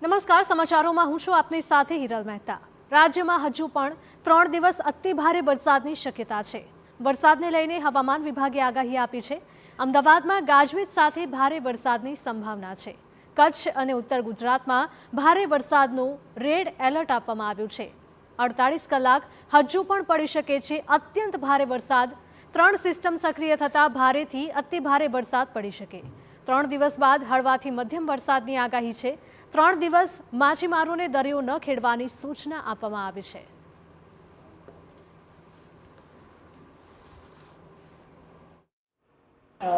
નમસ્કાર, સમાચારોમાં હું છું આપની સાથે હિરલ મહેતા। રાજ્યમાં હજુ પણ 3 દિવસ અતિ ભારે વરસાદની શક્યતા છે। વરસાદને લઈને હવામાન વિભાગે આગાહી આપી છે। અમદાવાદમાં ગાજવીજ સાથે ભારે વરસાદની સંભાવના છે। કચ્છ અને ઉત્તર ગુજરાતમાં ભારે વરસાદનું રેડ એલર્ટ આપવામાં આવ્યું છે। 48 કલાક હજુ પણ પડી શકે છે અત્યંત ભારે વરસાદ। 3 સિસ્ટમ સક્રિય થતા ભારેથી અતિ ભારે વરસાદ પડી શકે। 3 દિવસ બાદ હળવાથી મધ્યમ વરસાદની આગાહી છે। 3 દિવસ માછીમારોને દરિયો ન ખેડવાની સૂચના આપવામાં આવી છે।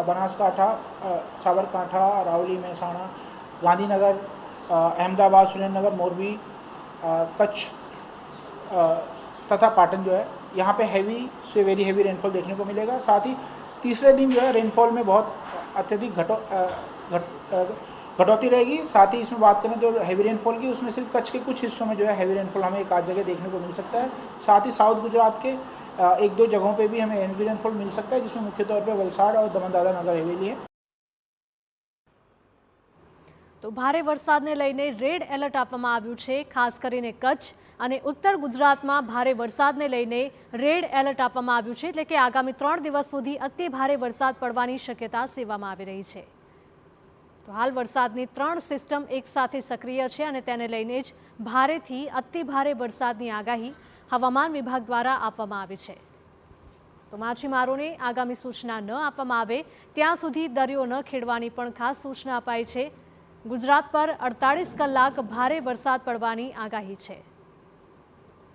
बनासकांठा, साबरकांठा, अरावली, मेहसाणा, गांधीनगर, अहमदाबाद, सुरेंद्रनगर, मोरबी, कच्छ तथा पाटन जो है यहाँ पे हैवी से वेरी हैवी रेनफॉल देखने को मिलेगा। साथ ही तीसरे दिन जो है रेनफॉल में बहुत अत्यधिक कटौती रहेगी। साथ ही इसमें बात करें जो हैवी रेनफॉल की, उसमें सिर्फ कच्छ के कुछ हिस्सों में जो है हैवी रेनफॉल हमें एक आध जगह देखने को मिल सकता है। साथ ही साउथ गुजरात के एक दो जगहों पे भी हमें हैवी रेनफॉल मिल सकता है, जिसमें मुख्य तौर पे वलसाड और दमन दादरा नगर हवेली है। तो भारे वरसादने लईने रेड एलर्ट आपवामां आव्युं छे। खास करीने कच्छ અને ઉત્તર ગુજરાતમાં ભારે વરસાદને લઈને રેડ એલર્ટ આપવામાં આવ્યું છે, એટલે કે આગામી 3 દિવસ સુધી અતિ ભારે વરસાદ પડવાની શક્યતા સેવવામાં આવી રહી છે। તો હાલ વરસાદની 3 સિસ્ટમ એકસાથે સક્રિય છે અને તેને લઈને જ ભારેથી અતિ ભારે વરસાદની આગાહી હવામાન વિભાગ દ્વારા આપવામાં આવી છે। તો માછીમારોને આગામી સૂચના ન આપવામાં આવે ત્યાં સુધી દરિયો ન ખેડવાની પણ ખાસ સૂચના અપાઈ છે। ગુજરાત પર 48 કલાક ભારે વરસાદ પડવાની આગાહી છે।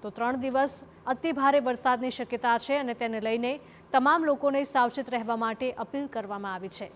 તો 3 દિવસ અતિ ભારે વરસાદની શક્યતા છે અને તેને લઈને તમામ લોકોને સાવચેત રહેવા માટે અપીલ કરવામાં આવી છે।